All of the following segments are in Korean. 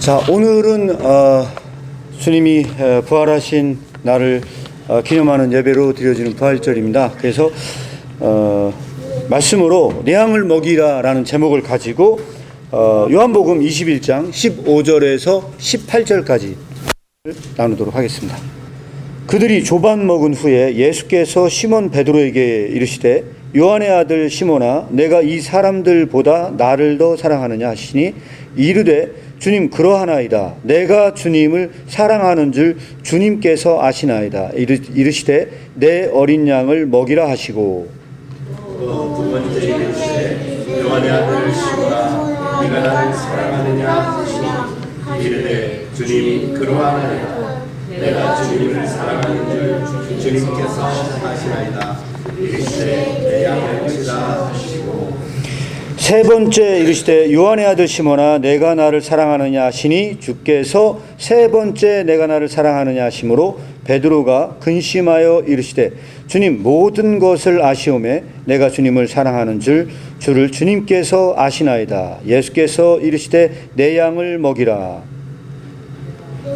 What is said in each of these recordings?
자, 오늘은 주님이 부활하신 날을 기념하는 예배로 드려지는 부활절입니다. 그래서 말씀으로 내 양을 먹이라 라는 제목을 가지고 요한복음 21장 15절에서 18절까지 나누도록 하겠습니다. 그들이 조반 먹은 후에 예수께서 시몬 베드로에게 이르시되 요한의 아들 시몬아, 내가 이 사람들보다 나를 더 사랑하느냐 하시니 이르되 주님, 그러하나이다. 내가 주님을 사랑하는 줄 주님께서 아시나이다. 이르시되 내 어린 양을 먹이라 하시고, 두 번째 이르시되 요한의 아들 시몬아, 네가 나를 사랑하느냐 하시니 이르되 주님, 그러하나이다. 내가 주님을 사랑하는 줄 주님께서 아시나이다. 이르시되 내 양을 먹이라 하시고, 세 번째 이르시되 요한의 아들 시몬아, 내가 나를 사랑하느냐 하시니 주께서 세 번째 내가 나를 사랑하느냐 하심으로 베드로가 근심하여 이르시되 주님, 모든 것을 아시오매 내가 주님을 사랑하는 줄을 주님께서 아시나이다. 예수께서 이르시되 내 양을 먹이라.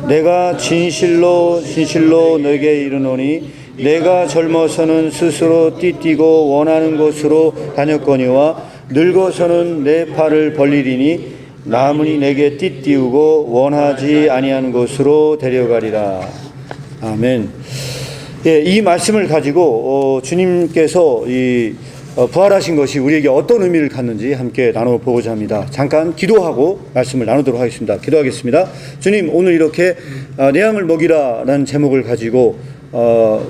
내가 진실로 진실로 너에게 이르노니 내가 젊어서는 스스로 띠뛰고 원하는 곳으로 다녔거니와 늙어서는 내 팔을 벌리리니 남으니 내게 띠띠우고 원하지 아니하는 곳으로 데려가리라. 아멘. 예, 이 말씀을 가지고 주님께서 부활하신 것이 우리에게 어떤 의미를 갖는지 함께 나눠보고자 합니다. 잠깐 기도하고 말씀을 나누도록 하겠습니다. 기도하겠습니다. 주님, 오늘 이렇게 내 양을 먹이라 라는 제목을 가지고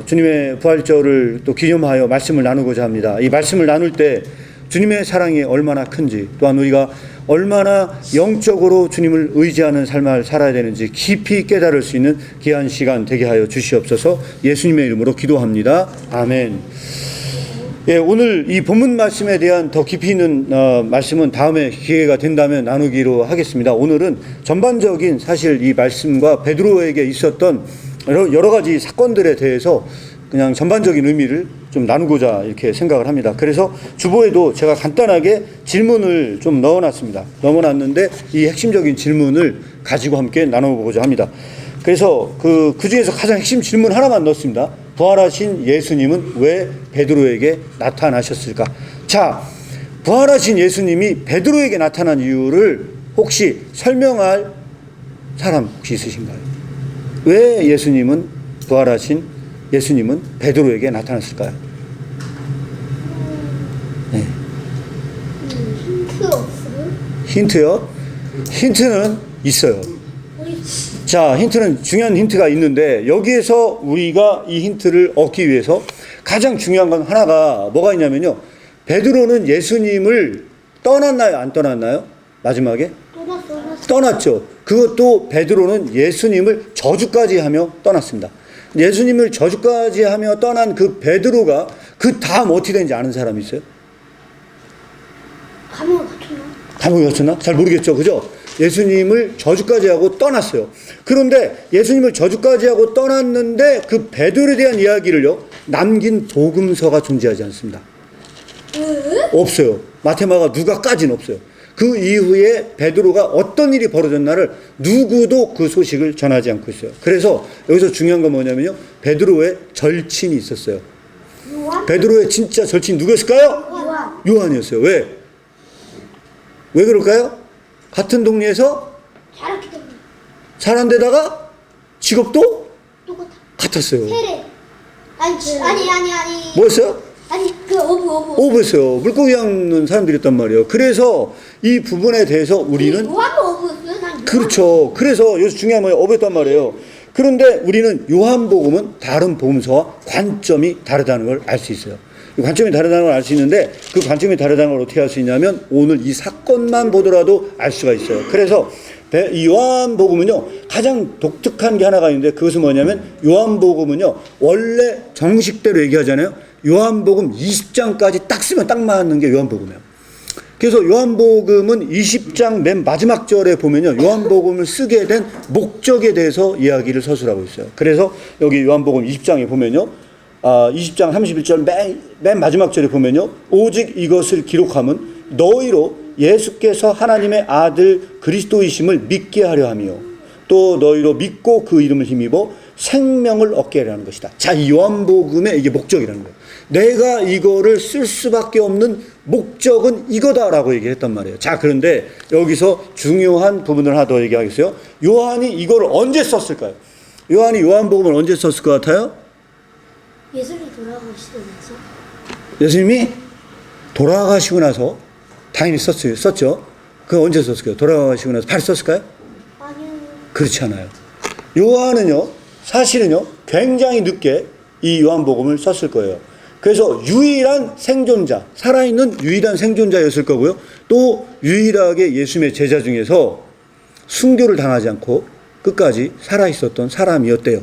주님의 부활절을 또 기념하여 말씀을 나누고자 합니다. 이 말씀을 나눌 때 주님의 사랑이 얼마나 큰지, 또한 우리가 얼마나 영적으로 주님을 의지하는 삶을 살아야 되는지 깊이 깨달을 수 있는 귀한 시간 되게 하여 주시옵소서. 예수님의 이름으로 기도합니다. 아멘. 예, 오늘 이 본문 말씀에 대한 더 깊이 있는 말씀은 다음에 기회가 된다면 나누기로 하겠습니다. 오늘은 전반적인 사실 이 말씀과 베드로에게 있었던 여러 가지 사건들에 대해서 그냥 전반적인 의미를 좀 나누고자 이렇게 생각을 합니다. 그래서 주보에도 제가 간단하게 질문을 좀 넣어놨는데 이 핵심적인 질문을 가지고 함께 나눠보고자 합니다. 그래서 그 중에서 가장 핵심 질문 하나만 넣었습니다. 부활하신 예수님은 왜 베드로에게 나타나셨을까? 자, 부활하신 예수님이 베드로에게 나타난 이유를 혹시 설명할 사람 혹시 있으신가요? 왜 부활하신 예수님은 베드로에게 나타났을까요? 네. 힌트 없어요? 힌트요? 힌트는 있어요. 자, 힌트는 중요한 힌트가 있는데 여기에서 우리가 이 힌트를 얻기 위해서 가장 중요한 건 하나가 뭐가 있냐면요. 베드로는 예수님을 떠났나요? 안 떠났나요? 마지막에? 떠났죠. 그것도 베드로는 예수님을 저주까지 하며 떠났습니다. 예수님을 저주까지 하며 떠난 그 베드로가 그 다음 어떻게 되는지 아는 사람이 있어요? 감옥에 갇혔나? 잘 모르겠죠. 그죠? 예수님을 저주까지 하고 떠났어요. 그런데 예수님을 저주까지 하고 떠났는데 그 베드로에 대한 이야기를요, 남긴 복음서가 존재하지 않습니다. 없어요. 마테마가 누가까지는 없어요. 그 이후에 베드로가 어떤 일이 벌어졌나를 누구도 그 소식을 전하지 않고 있어요. 그래서 여기서 중요한 건 뭐냐면요, 베드로의 절친이 있었어요. 베드로의 진짜 절친이 누구였을까요? 요한이었어요. 왜 그럴까요? 같은 동네에서 자란 데다가 직업도 같았어요. 아니. 뭐였어요? 어부였어요. 물고기 잡는 사람들이었단 말이에요. 그래서 이 부분에 대해서 우리는 그렇죠. 그래서 여기서 중요한 건 어부였단 말이에요. 그런데 우리는 요한복음은 다른 복음서와 관점이 다르다는 걸 알 수 있어요. 관점이 다르다는 걸 알 수 있는데 그 관점이 다르다는 걸 어떻게 알 수 있냐면 오늘 이 사건만 보더라도 알 수가 있어요. 그래서 이 요한복음은요, 가장 독특한 게 하나가 있는데 그것은 뭐냐면 요한복음은요, 원래 정식대로 얘기하잖아요. 요한복음 20장까지 딱 쓰면 딱 맞는 게 요한복음이에요. 그래서 요한복음은 20장 맨 마지막 절에 보면요, 요한복음을 쓰게 된 목적에 대해서 이야기를 서술하고 있어요. 그래서 여기 요한복음 20장에 보면요, 20장 31절 맨 마지막 절에 보면요, 오직 이것을 기록함은 너희로 예수께서 하나님의 아들 그리스도이심을 믿게 하려 하며 또 너희로 믿고 그 이름을 힘입어 생명을 얻게 하려는 것이다. 자, 이 요한복음의 이게 목적이라는 거예요. 내가 이거를 쓸 수밖에 없는 목적은 이거다라고 얘기했단 말이에요. 자, 그런데 여기서 중요한 부분을 하나 더 얘기하겠어요. 요한이 이걸 언제 썼을까요? 요한이 요한복음을 언제 썼을 것 같아요? 예수님 돌아가시면서. 예수님이 돌아가시고 나서 당연히 썼죠. 그 언제 썼을까요? 돌아가시고 나서 바로 썼을까요? 아니요. 그렇지 않아요. 요한은요, 사실은요, 굉장히 늦게 이 요한복음을 썼을 거예요. 그래서 유일한 생존자, 살아있는 유일한 생존자였을 거고요. 또 유일하게 예수님의 제자 중에서 순교를 당하지 않고 끝까지 살아있었던 사람이었대요.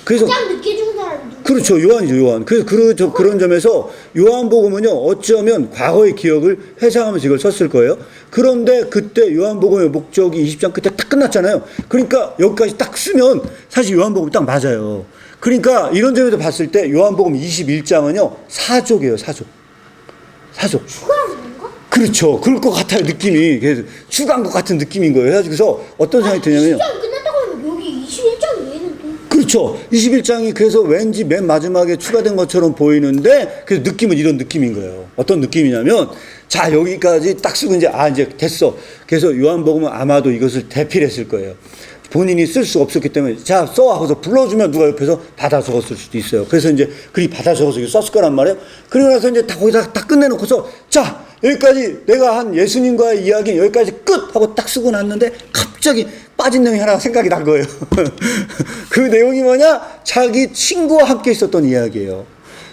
그래서 가장 늦게 죽은 사람이 누구? 그렇죠. 요한이죠, 요한. 그래서 그런 점에서 요한복음은요, 어쩌면 과거의 기억을 회상하면서 이걸 썼을 거예요. 그런데 그때 요한복음의 목적이 20장 끝에 딱 끝났잖아요. 그러니까 여기까지 딱 쓰면 사실 요한복음이 딱 맞아요. 그러니까 이런 점에서 봤을 때 요한복음 21장은요, 사족이에요, 사족. 사족. 추가하는 건가? 그렇죠. 그럴 것 같아요, 느낌이. 그래서 추가한 것 같은 느낌인 거예요. 그래서 어떤 생각이 드냐면요. 20장 끝났다고 하면 여기 21장 얘는 또. 그렇죠. 21장이 그래서 왠지 맨 마지막에 추가된 것처럼 보이는데, 그래서 느낌은 이런 느낌인 거예요. 어떤 느낌이냐면, 자, 여기까지 딱 쓰고 이제 됐어. 그래서 요한복음은 아마도 이것을 대필했을 거예요. 본인이 쓸 수 없었기 때문에, 자, 써 하고서 불러주면 누가 옆에서 받아 적었을 수도 있어요. 그래서 이제 그리 받아 적어서 이거 썼을 거란 말이에요. 그리고 나서 이제 다 거기다 다 끝내놓고서, 자, 여기까지 내가 한 예수님과의 이야기는 여기까지 끝! 하고 딱 쓰고 났는데, 갑자기 빠진 내용이 하나 생각이 난 거예요. 그 내용이 뭐냐? 자기 친구와 함께 있었던 이야기예요.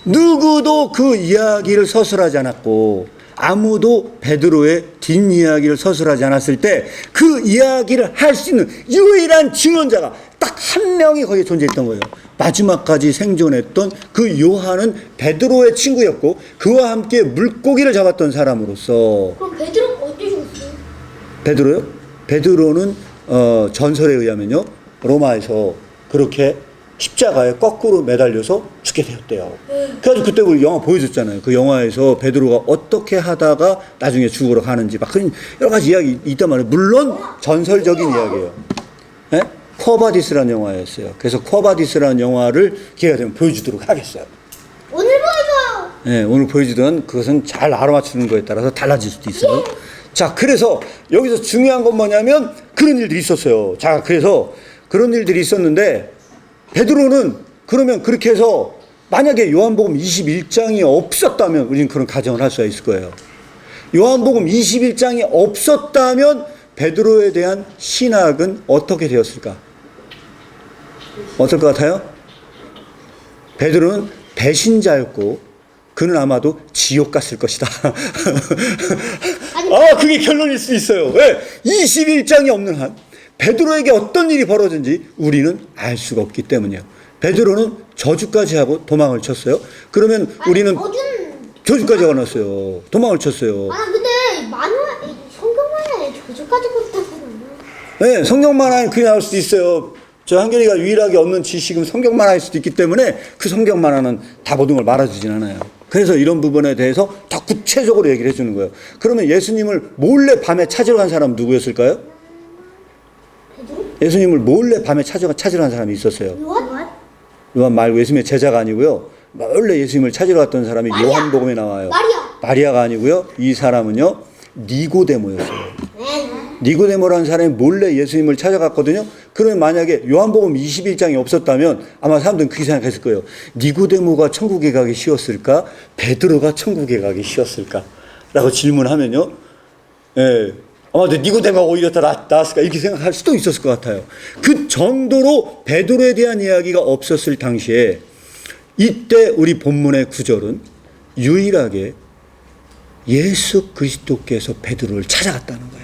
누구도 그 이야기를 서술하지 않았고, 아무도 베드로의 뒷이야기를 서술하지 않았을 때 그 이야기를 할 수 있는 유일한 증언자가 딱 한 명이 거기에 존재했던 거예요. 마지막까지 생존했던 그 요한은 베드로의 친구였고 그와 함께 물고기를 잡았던 사람으로서. 그럼 베드로가 어떻게 죽었어요? 베드로요? 베드로는 전설에 의하면요, 로마에서 그렇게 십자가에 거꾸로 매달려서 죽게 되었대요. 그래가지고 그때 우리 영화 보여줬잖아요. 그 영화에서 베드로가 어떻게 하다가 나중에 죽으러 가는지 막 그런 여러 가지 이야기 있단 말이에요. 물론 전설적인 이야기예요. 네? 쿼바디스라는 영화였어요. 그래서 쿼바디스라는 영화를 기회가 되면 보여주도록 하겠어요. 오늘 보여줘요. 네, 오늘 보여주던 그것은 잘 알아맞추는 거에 따라서 달라질 수도 있어요. 자, 그래서 여기서 중요한 건 뭐냐면 그런 일들이 있었어요. 자, 그래서 그런 일들이 있었는데 베드로는 그러면 그렇게 해서 만약에 요한복음 21장이 없었다면 우리는 그런 가정을 할 수가 있을 거예요. 요한복음 21장이 없었다면 베드로에 대한 신학은 어떻게 되었을까? 어떨 것 같아요? 베드로는 배신자였고 그는 아마도 지옥 갔을 것이다. 그게 결론일 수 있어요. 왜? 21장이 없는 한 베드로에게 어떤 일이 벌어진지 우리는 알 수가 없기 때문이에요. 베드로는 저주까지 하고 도망을 쳤어요. 그러면 우리는 저주까지 걸었어요. 도망을 쳤어요. 근데 성경 만화에 저주까지 그렇다고. 네, 성경 만화에 그게 나올 수도 있어요. 저 한결이가 유일하게 얻는 지식은 성경 만화일 수도 있기 때문에 그 성경 만화는 다 모든 걸 말아주진 않아요. 그래서 이런 부분에 대해서 더 구체적으로 얘기를 해주는 거예요. 그러면 예수님을 몰래 밤에 찾으러 간 사람 누구였을까요? 예수님을 몰래 밤에 찾으러 간 사람이 있었어요. 요한 말고 예수님의 제자가 아니고요. 원래 예수님을 찾으러 갔던 사람이 요한복음에 나와요. 마리아가 아니고요. 이 사람은요, 니고데모였어요. 니고데모라는 사람이 몰래 예수님을 찾아갔거든요. 그러면 만약에 요한복음 21장이 없었다면 아마 사람들은 그렇게 생각했을 거예요. 니고데모가 천국에 가기 쉬웠을까? 베드로가 천국에 가기 쉬웠을까? 라고 질문하면요. 예. 아마도 니고데모가 오히려 더 나았을까? 이렇게 생각할 수도 있었을 것 같아요. 그 정도로 베드로에 대한 이야기가 없었을 당시에 이때 우리 본문의 구절은 유일하게 예수 그리스도께서 베드로를 찾아갔다는 거예요.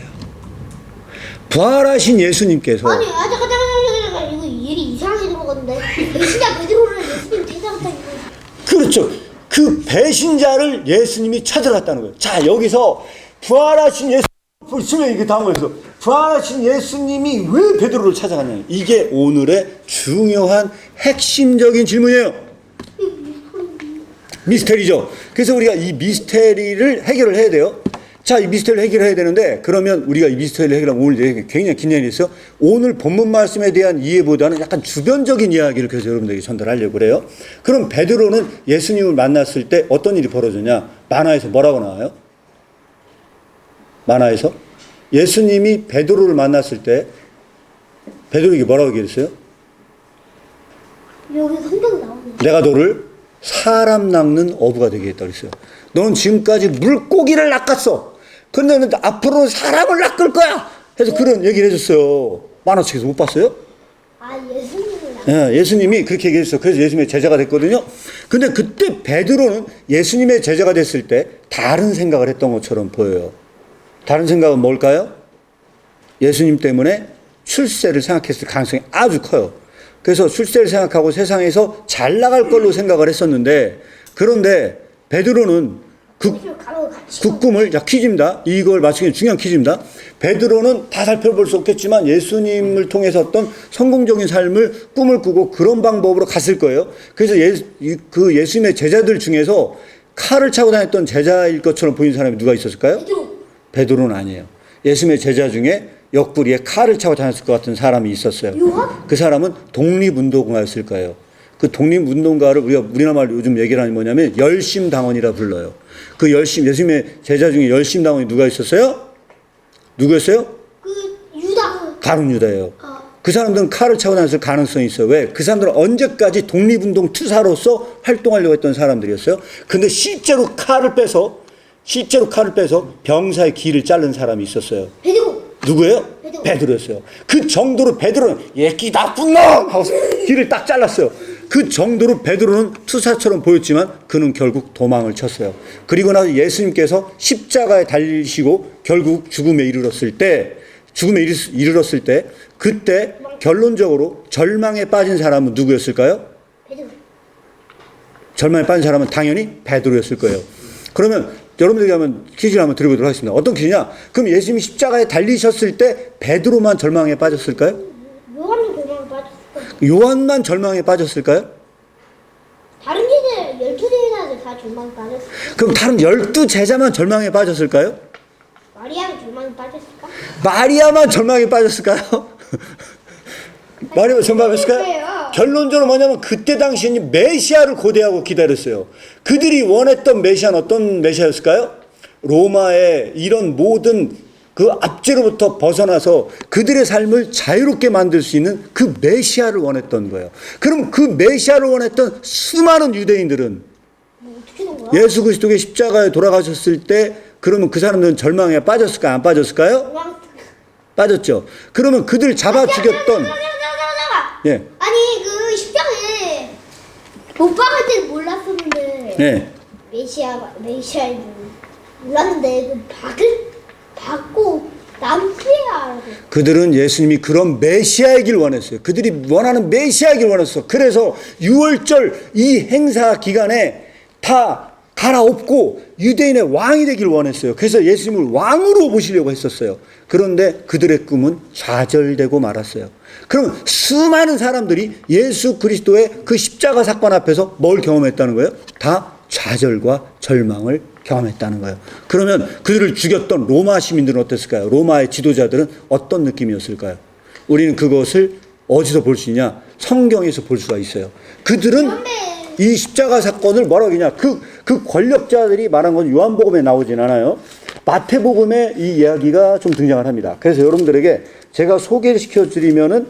부활하신 예수님께서. 잠깐 이거 일이 이상하게 들어갔는데 배신자 베드로를 예수님 찾아갔다는 거예요. 그렇죠. 그 배신자를 예수님이 찾아갔다는 거예요. 자, 여기서 부활하신 예수 보시면 이게 다음 거에서 부활하신 예수님이 왜 베드로를 찾아갔냐, 이게 오늘의 중요한 핵심적인 질문이에요. 미스테리죠. 그래서 우리가 이 미스테리를 해결을 해야 돼요. 자, 이 미스터리를 해결해야 되는데, 그러면 우리가 이 미스터리를 해결하면 오늘 굉장히 긴 얘기가 있어요. 오늘 본문 말씀에 대한 이해보다는 약간 주변적인 이야기를 그래서 여러분들에게 전달하려고 그래요. 그럼 베드로는 예수님을 만났을 때 어떤 일이 벌어졌냐? 만화에서 뭐라고 나와요? 만화에서 예수님이 베드로를 만났을 때 베드로에게 뭐라고 얘기했어요? 여기 성경이 나오네. 내가 너를 사람 낚는 어부가 되게 했다고 그랬어요. 너는 지금까지 물고기를 낚았어. 근데 너 앞으로는 사람을 낚을 거야. 해서 그런 얘기를 해줬어요. 만화책에서 못 봤어요? 아, 예수님을 예수님이 그렇게 얘기했어요. 그래서 예수님의 제자가 됐거든요. 근데 그때 베드로는 예수님의 제자가 됐을 때 다른 생각을 했던 것처럼 보여요. 다른 생각은 뭘까요? 예수님 때문에 출세를 생각했을 가능성이 아주 커요. 그래서 출세를 생각하고 세상에서 잘 나갈 걸로 생각을 했었는데, 그런데 베드로는 그 꿈을, 자, 퀴즈입니다. 이걸 맞추기 중요한 퀴즈입니다. 베드로는 다 살펴볼 수 없겠지만 예수님을 통해서 어떤 성공적인 삶을 꿈을 꾸고 그런 방법으로 갔을 거예요. 그래서 그 예수님의 제자들 중에서 칼을 차고 다녔던 제자일 것처럼 보이는 사람이 누가 있었을까요? 베드로는 아니에요. 예수님의 제자 중에 옆구리에 칼을 차고 다녔을 것 같은 사람이 있었어요. 그 사람은 독립운동가였을 거예요. 그 독립운동가를 우리가 우리나라 말로 요즘 얘기를 하는 뭐냐면 열심당원이라 불러요. 그 예수님의 제자 중에 열심당원이 누가 있었어요? 누구였어요? 유다. 가룟 유다예요. 그 사람들은 칼을 차고 다녔을 가능성이 있어요. 왜? 그 사람들은 언제까지 독립운동 투사로서 활동하려고 했던 사람들이었어요. 근데 실제로 칼을 빼서 병사의 귀를 자른 사람이 있었어요. 베드로. 누구예요? 베드로였어요. 그 정도로 베드로는 얘기 나쁜 놈! 하고서 귀를 딱 잘랐어요. 그 정도로 베드로는 투사처럼 보였지만 그는 결국 도망을 쳤어요. 그리고 나서 예수님께서 십자가에 달리시고 결국 죽음에 이르렀을 때 그때 결론적으로 절망에 빠진 사람은 누구였을까요? 베드로. 절망에 빠진 사람은 당연히 베드로였을 거예요. 그러면 여러분들에게 한번 퀴즈를 한번 드려보도록 하겠습니다. 어떤 퀴즈냐? 그럼 예수님이 십자가에 달리셨을 때 베드로만 절망에 빠졌을까요? 요한도 절망에 빠졌을까? 요한만 절망에 빠졌을까요? 다른 제자 12제자들 다 절망에 빠졌을까? 그럼 다른 12제자만 절망에 빠졌을까요? 마리아는 절망에 빠졌을까? 마리아만 절망에 빠졌을까요? 마리아만 절망에 빠졌을까요? 결론적으로 뭐냐면 그때 당시에는 메시아를 고대하고 기다렸어요. 그들이 원했던 메시아는 어떤 메시아였을까요? 로마의 이런 모든 그 압제로부터 벗어나서 그들의 삶을 자유롭게 만들 수 있는 그 메시아를 원했던 거예요. 그럼 그 메시아를 원했던 수많은 유대인들은 어떻게 된 거야? 예수 그리스도의 십자가에 돌아가셨을 때 그러면 그 사람들은 절망에 빠졌을까요? 안 빠졌을까요? 빠졌죠. 그러면 그들을 잡아 죽였던 예. 아니 그 십자가에 못 박을 때는 몰랐었는데 네. 메시아인 몰랐는데 그 받고 남부야. 그들은 예수님이 그런 메시아이길 원했어요. 그들이 원하는 메시아이길 원했어. 그래서 6월절 이 행사 기간에 다 갈아엎고 유대인의 왕이 되길 원했어요. 그래서 예수님을 왕으로 모시려고 했었어요. 그런데 그들의 꿈은 좌절되고 말았어요. 그럼 수많은 사람들이 예수 그리스도의 그 십자가 사건 앞에서 뭘 경험했다는 거예요? 다 좌절과 절망을 경험했다는 거예요. 그러면 그들을 죽였던 로마 시민들은 어땠을까요? 로마의 지도자들은 어떤 느낌이었을까요? 우리는 그것을 어디서 볼 수 있냐? 성경에서 볼 수가 있어요. 그들은 이 십자가 사건을 뭐라고 하냐? 그 권력자들이 말한 건 요한복음에 나오진 않아요. 마태복음에 이 이야기가 좀 등장을 합니다. 그래서 여러분들에게 제가 소개를 시켜드리면은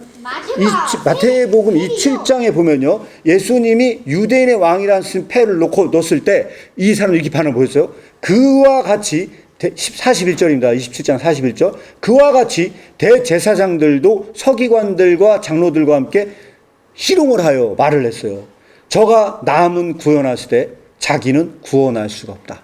마태복음 27장에 보면요. 예수님이 유대인의 왕이라는 패를 넣었을 때 이 사람 이렇게 반응을 보였어요. 그와 같이 41절입니다. 27장 41절. 그와 같이 대제사장들도 서기관들과 장로들과 함께 희롱을 하여 말을 했어요. 저가 남은 구원하실 때 자기는 구원할 수가 없다.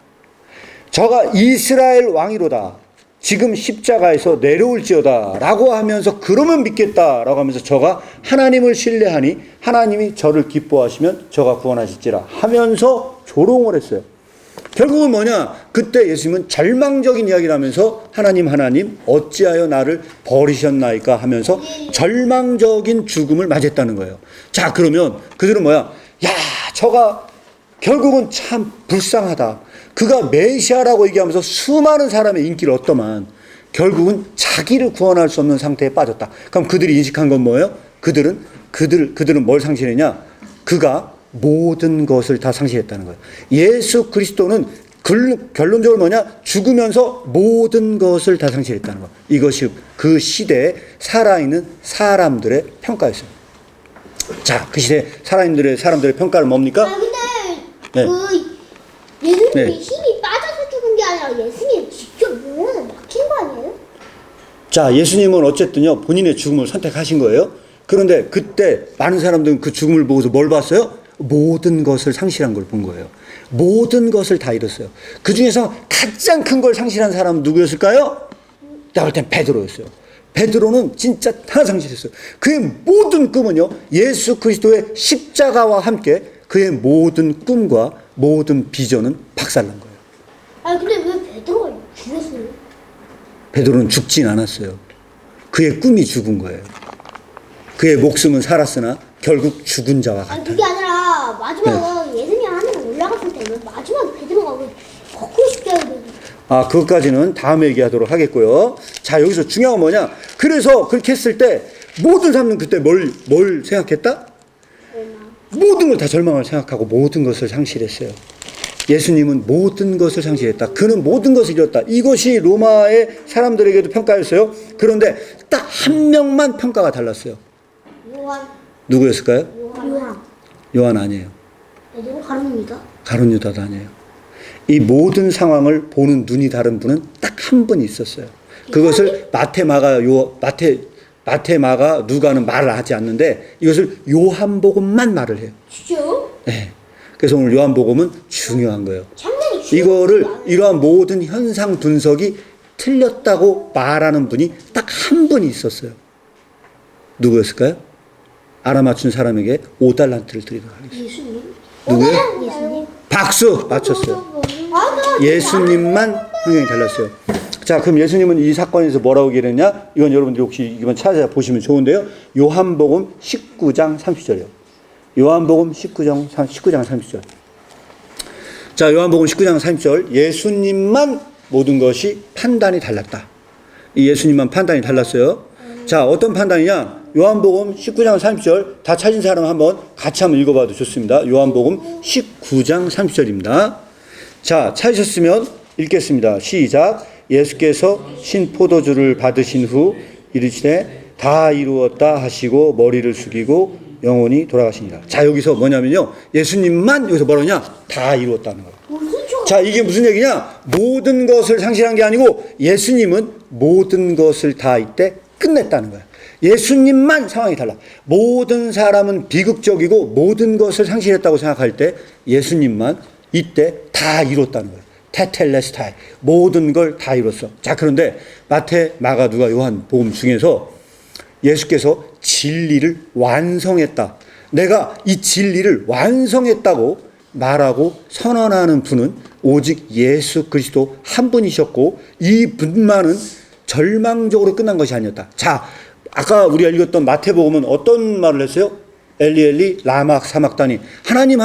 저가 이스라엘 왕이로다. 지금 십자가에서 내려올지어다 라고 하면서 그러면 믿겠다 라고 하면서 저가 하나님을 신뢰하니 하나님이 저를 기뻐하시면 저가 구원하실지라 하면서 조롱을 했어요. 결국은 뭐냐? 그때 예수님은 절망적인 이야기를 하면서 하나님 어찌하여 나를 버리셨나이까 하면서 절망적인 죽음을 맞았다는 거예요. 자, 그러면 그들은 뭐야? 야, 저가 결국은 참 불쌍하다. 그가 메시아라고 얘기하면서 수많은 사람의 인기를 얻더만 결국은 자기를 구원할 수 없는 상태에 빠졌다. 그럼 그들이 인식한 건 뭐예요? 그들은 뭘 상실했냐? 그가 모든 것을 다 상실했다는 거예요. 예수 그리스도는 결론적으로 뭐냐? 죽으면서 모든 것을 다 상실했다는 거예요. 이것이 그 시대에 살아있는 사람들의 평가였어요. 자, 그 시대에 사람들의 평가는 뭡니까? 아 근데 네. 그 예수님이 네. 힘이 빠져서 죽은 게 아니라 예수님 직접 몸에 막힌 거 아니에요? 자, 예수님은 어쨌든요, 본인의 죽음을 선택하신 거예요. 그런데 그때 많은 사람들은 그 죽음을 보고서 뭘 봤어요? 모든 것을 상실한 걸 본 거예요. 모든 것을 다 잃었어요. 그 중에서 가장 큰 걸 상실한 사람은 누구였을까요? 내가 볼 땐 베드로였어요. 베드로는 진짜 다 상실했어요. 그의 모든 꿈은요, 예수 그리스도의 십자가와 함께 그의 모든 꿈과 모든 비전은 박살난 거예요. 아니 근데 왜 베드로가 죽였어요? 베드로는 죽진 않았어요. 그의 꿈이 죽은 거예요. 그의 목숨은 살았으나 결국 죽은 자와 같다. 아니 그게 아니라 마지막에 예수님 하늘에 올라갔을 때는 마지막에 베드로가 왜 걷고 싶게 해야 돼? 아, 그것까지는 다음에 얘기하도록 하겠고요. 자, 여기서 중요한 건 뭐냐? 그래서 그렇게 했을 때 모든 사람은 그때 뭘 생각했다? 모든 걸 다 절망을 생각하고 모든 것을 상실했어요. 예수님은 모든 것을 상실했다. 그는 모든 것을 잃었다. 이것이 로마의 사람들에게도 평가였어요. 그런데 딱 한 명만 평가가 달랐어요. 요한. 누구였을까요? 요한. 요한 아니에요. 베드로 가룟유다. 가룟 가룟유다도 아니에요. 이 모든 상황을 보는 눈이 다른 분은 딱 한 분이 있었어요. 그것을 마태, 마가, 누가는 말을 하지 않는데 이것을 요한복음만 말을 해요. 진짜요? 네. 그래서 오늘 요한복음은 중요한 거예요. 상당히 이거를 이러한 모든 현상 분석이 틀렸다고 말하는 분이 딱 한 분이 있었어요. 누구였을까요? 알아맞춘 사람에게 5달란트를 드리도록 하겠습니다. 예수님. 누구요? 예수님. 박수! 맞췄어요. 아, 예수님만 성경이 달랐어요. 자, 그럼 예수님은 이 사건에서 뭐라고 얘기했냐? 이건 여러분들이 혹시 이번 찾아보시면 좋은데요. 요한복음 19장 30절이요. 요한복음 19장 30절. 자, 요한복음 19장 30절. 예수님만 모든 것이 판단이 달랐다. 이 예수님만 판단이 달랐어요. 자, 어떤 판단이냐? 요한복음 19장 30절. 다 찾은 사람 한번 같이 한번 읽어봐도 좋습니다. 요한복음 19장 30절입니다. 자, 찾으셨으면 읽겠습니다. 시작. 예수께서 신포도주를 받으신 후 이르시되 다 이루었다 하시고 머리를 숙이고 영원히 돌아가시니라. 자, 여기서 뭐냐면요, 예수님만 여기서 뭐라냐? 다 이루었다는 거예요. 자, 이게 무슨 얘기냐? 모든 것을 상실한 게 아니고 예수님은 모든 것을 다 이때 끝냈다는 거예요. 예수님만 상황이 달라. 모든 사람은 비극적이고 모든 것을 상실했다고 생각할 때 예수님만 이때 다 이뤘다는 거예요. 테텔레스타이. 모든 걸 다 이뤘어. 자, 그런데 마태, 마가, 누가, 요한 복음 중에서 예수께서 진리를 완성했다. 내가 이 진리를 완성했다고 말하고 선언하는 분은 오직 예수 그리스도 한 분이셨고 이 분만은 절망적으로 끝난 것이 아니었다. 자, 아까 우리가 읽었던 마태복음은 어떤 말을 했어요? 엘리 라막 사막다니, 하나님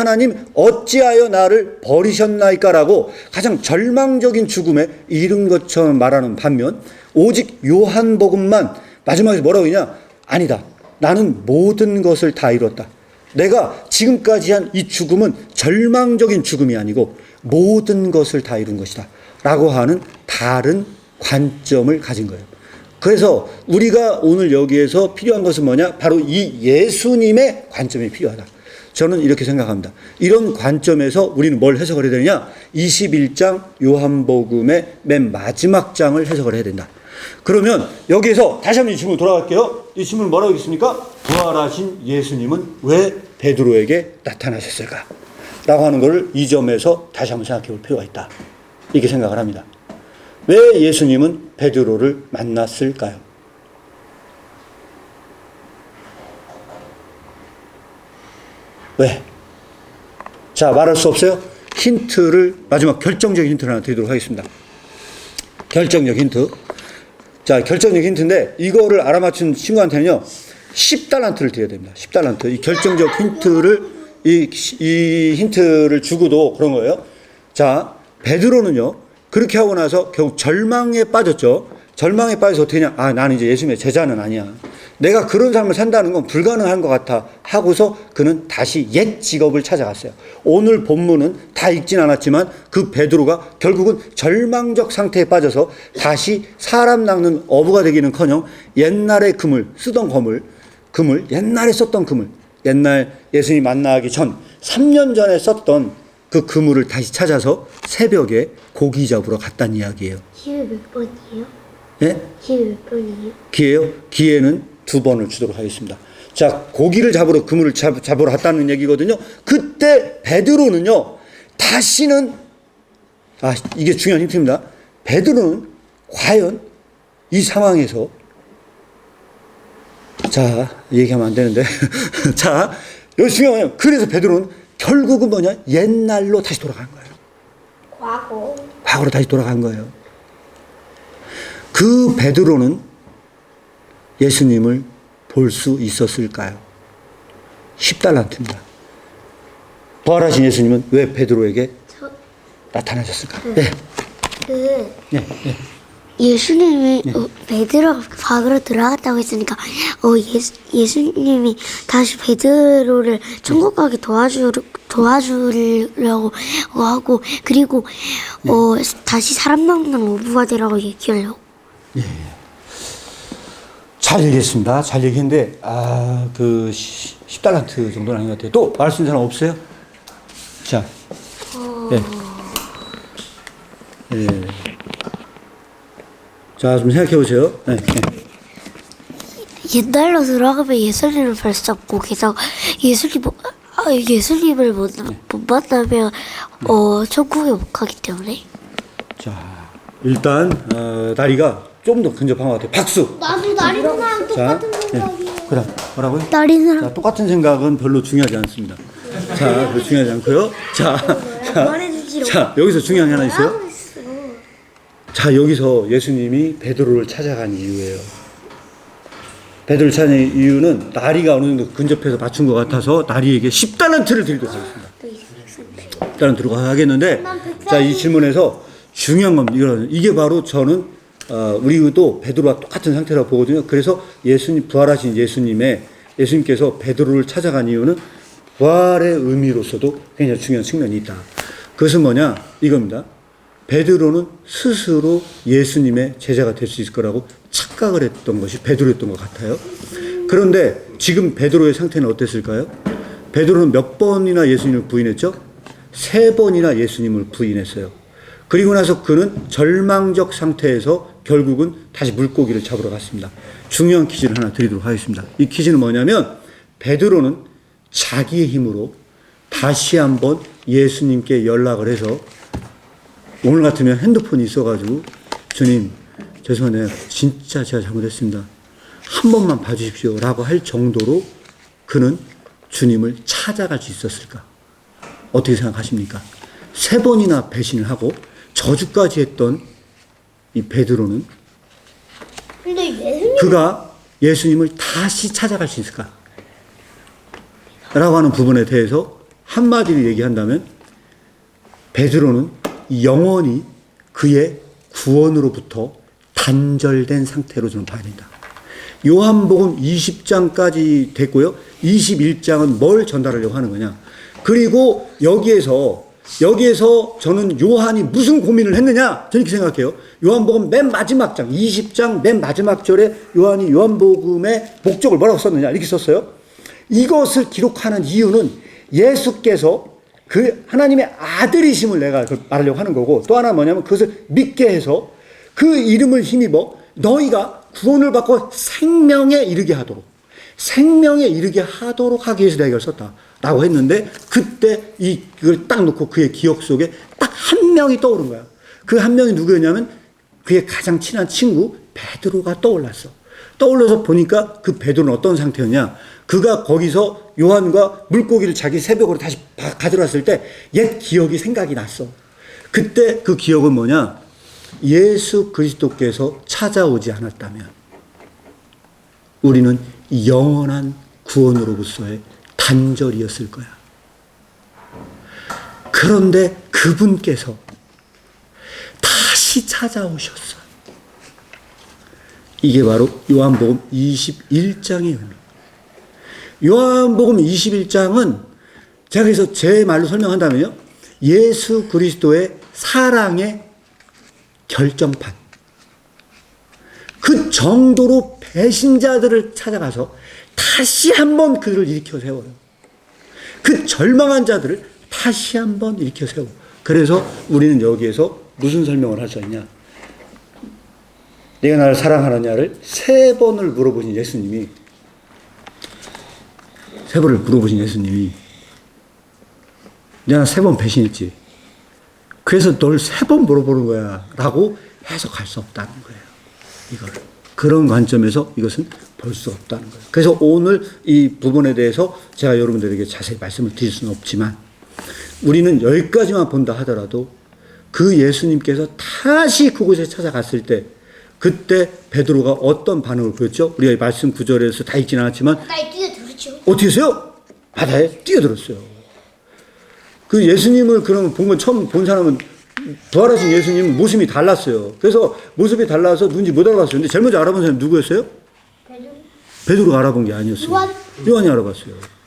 어찌하여 나를 버리셨나이까라고 가장 절망적인 죽음에 이른 것처럼 말하는 반면 오직 요한복음만 마지막에 뭐라고 하냐? 아니다. 나는 모든 것을 다 이뤘다. 내가 지금까지 한 이 죽음은 절망적인 죽음이 아니고 모든 것을 다 이룬 것이다 라고 하는 다른 관점을 가진 거예요. 그래서 우리가 오늘 여기에서 필요한 것은 뭐냐? 바로 이 예수님의 관점이 필요하다. 저는 이렇게 생각합니다. 이런 관점에서 우리는 뭘 해석을 해야 되느냐? 21장 요한복음의 맨 마지막 장을 해석을 해야 된다. 그러면 여기에서 다시 한번 이 질문 돌아갈게요. 이 질문 뭐라고 했습니까? 부활하신 예수님은 왜 베드로에게 나타나셨을까? 라고 하는 것을 이 점에서 다시 한번 생각해 볼 필요가 있다. 이렇게 생각을 합니다. 왜 예수님은 베드로를 만났을까요? 왜? 자, 말할 수 없어요? 힌트를, 마지막 결정적인 힌트를 하나 드리도록 하겠습니다. 결정적 힌트. 자, 결정적 힌트인데 이거를 알아맞춘 친구한테는요 10달란트를 드려야 됩니다. 10달란트. 이 결정적 힌트를 이 힌트를 주고도 그런 거예요. 자, 베드로는요, 그렇게 하고 나서 결국 절망에 빠졌죠. 절망에 빠져서 어떻게 하냐. 아, 나는 이제 예수님의 제자는 아니야. 내가 그런 삶을 산다는 건 불가능한 것 같아 하고서 그는 다시 옛 직업을 찾아갔어요. 오늘 본문은 다 읽진 않았지만 그 베드로가 결국은 절망적 상태에 빠져서 다시 사람 낚는 어부가 되기는커녕 옛날에 쓰던 금을 옛날에 썼던 금을, 옛날 예수님 만나기 전 3년 전에 썼던 그 그물을 다시 찾아서 새벽에 고기 잡으러 갔다는 이야기예요. 기회 몇 번이에요? 예? 기회 몇 번이에요? 기회요? 기회는 2번을 주도록 하겠습니다. 자, 고기를 잡으러 그물을 잡으러 갔다는 얘기거든요. 그때 베드로는요, 다시는, 이게 중요한 힌트입니다. 베드로는 과연 이 상황에서, 자, 얘기하면 안 되는데. 자, 여기 중요한 거예요. 그래서 베드로는 결국은 뭐냐? 옛날로 다시 돌아간 거예요. 과거로 다시 돌아간 거예요. 그 베드로는 예수님을 볼 수 있었을까요? 10달란트입니다. 부활하신 예수님은 왜 베드로에게 나타나셨을까요? 네. 네. 예수님이 베드로가 과거로 들어갔다고 했으니까 예수님이 다시 베드로를 천국 가게 도와주려고 하고, 그리고 다시 사람 낚는 어부가 되라고 얘기하려고. 예. 잘 얘기했습니다. 잘 얘기했는데, 그 10달란트 정도는 아닌 것 같아요. 또 말할 수 있는 사람 없어요? 자, 예. 자, 좀 생각해 보세요. 네. 옛날로 들어가면 예수님을 볼 수 없고, 게다가 예수님을 못 만나면 천국에 못 가기 때문에. 자, 일단 나리가 좀 더 근접한 것 같아요. 박수. 나도 나리랑 똑같은 생각이에요. 그다음 뭐라고요? 나리랑 자, 똑같은 생각은 별로 중요하지 않습니다. 자, 별로 중요하지 않고요. 자, 여기서 중요한 게 하나 있어요. 자, 여기서 예수님이 베드로를 찾아간 이유예요. 베드로를 찾아간 이유는 나리가 어느 정도 근접해서 맞춘 것 같아서 나리에게 10달란트를 드리도록 하겠습니다. 10달란트로 하겠는데, 자, 이 질문에서 중요한 겁니다. 이게 바로 저는 우리도 베드로와 똑같은 상태라고 보거든요. 그래서 부활하신 예수님께서 베드로를 찾아간 이유는 부활의 의미로서도 굉장히 중요한 측면이 있다. 그것은 뭐냐? 이겁니다. 베드로는 스스로 예수님의 제자가 될 수 있을 거라고 착각을 했던 것이 베드로였던 것 같아요. 그런데 지금 베드로의 상태는 어땠을까요? 베드로는 몇 번이나 예수님을 부인했죠? 3번이나 예수님을 부인했어요. 그리고 나서 그는 절망적 상태에서 결국은 다시 물고기를 잡으러 갔습니다. 중요한 퀴즈를 하나 드리도록 하겠습니다. 이 퀴즈는 뭐냐면, 베드로는 자기의 힘으로 다시 한번 예수님께 연락을 해서, 오늘 같으면 핸드폰이 있어가지고, 주님, 죄송한데 진짜 제가 잘못했습니다. 한 번만 봐주십시오 라고 할 정도로 그는 주님을 찾아갈 수 있었을까? 어떻게 생각하십니까? 3번이나 배신을 하고 저주까지 했던 이 베드로는 그가 예수님을 다시 찾아갈 수 있을까? 라고 하는 부분에 대해서 한마디로 얘기한다면, 베드로는 영원히 그의 구원으로부터 단절된 상태로 저는 봐야 된다. 요한복음 20장까지 됐고요. 21장은 뭘 전달하려고 하는 거냐? 그리고 여기에서 저는 요한이 무슨 고민을 했느냐? 저는 이렇게 생각해요. 요한복음 맨 마지막 장, 20장 맨 마지막 절에 요한이 요한복음의 목적을 뭐라고 썼느냐? 이렇게 썼어요. 이것을 기록하는 이유는 예수께서 그 하나님의 아들이심을 내가 말하려고 하는 거고, 또 하나 뭐냐면 그것을 믿게 해서 그 이름을 힘입어 너희가 구원을 받고 생명에 이르게 하도록 하기 위해서 내가 이걸 썼다 라고 했는데, 그때 이걸 딱 놓고 그의 기억 속에 딱 한 명이 떠오른 거야. 그 한 명이 누구였냐면 그의 가장 친한 친구 베드로가 떠올랐어. 떠올라서 보니까 그 베드로는 어떤 상태였냐? 그가 거기서 요한과 물고기를 자기 새벽으로 다시 가져왔을 때 옛 기억이 생각이 났어. 그때 그 기억은 뭐냐? 예수 그리스도께서 찾아오지 않았다면 우리는 영원한 구원으로부터의 단절이었을 거야. 그런데 그분께서 다시 찾아오셨어요. 이게 바로 요한복음 21장의 의미. 요한복음 21장은 제가 그래서 제 말로 설명한다면요, 예수 그리스도의 사랑의 결정판. 그 정도로 배신자들을 찾아가서 다시 한번 그들을 일으켜 세워요. 그 절망한 자들을 다시 한번 일으켜 세워. 그래서 우리는 여기에서 무슨 설명을 할 수 있냐? 내가 나를 사랑하느냐를 3번을 물어보신 예수님이, 3번을 물어보신 예수님이, 내가 3번 배신했지. 그래서 널 3번 물어보는 거야. 라고 해석할 수 없다는 거예요. 이걸. 그런 관점에서 이것은 볼 수 없다는 거예요. 그래서 오늘 이 부분에 대해서 제가 여러분들에게 자세히 말씀을 드릴 수는 없지만, 우리는 여기까지만 본다 하더라도 그 예수님께서 다시 그곳에 찾아갔을 때, 그때 베드로가 어떤 반응을 보였죠? 우리가 이 말씀 구절에서 다 읽지는 않았지만 바다에 뛰어들었죠. 어떻게 했어요? 바다에 뛰어들었어요. 그 예수님을 그러면 본 건, 처음 본 사람은 부활하신 예수님은 모습이 달랐어요. 그래서 모습이 달라서 누군지 못 알아봤어요. 근데 제일 먼저 알아본 사람이 누구였어요? 베드로가 알아본 게 아니었어요. 요한이 알아봤어요.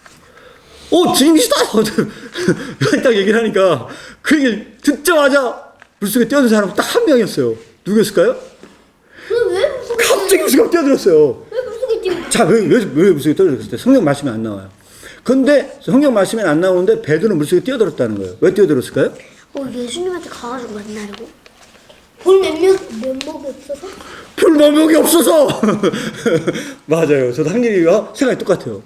주님이시다! 요한이 딱 얘기를 하니까 그 얘기를 듣자마자 물속에 뛰어든 사람은 딱 한 명이었어요. 누구였을까요? 왜 물속에 갑자기 물속에 뛰어들었어요. 왜 물속에 뛰어들었어요? 자, 왜 물속에 뛰어들었을 때? 성경 말씀에 안 나와요. 근데 성경 말씀에 안 나오는데 베드로는 물속에 뛰어들었다는 거예요. 왜 뛰어들었을까요? 예수님한테 가가지고 만나려고? 볼 면목이 없어서? 별 면목이 없어서. 맞아요. 저도 한길이가 생각이 똑같아요.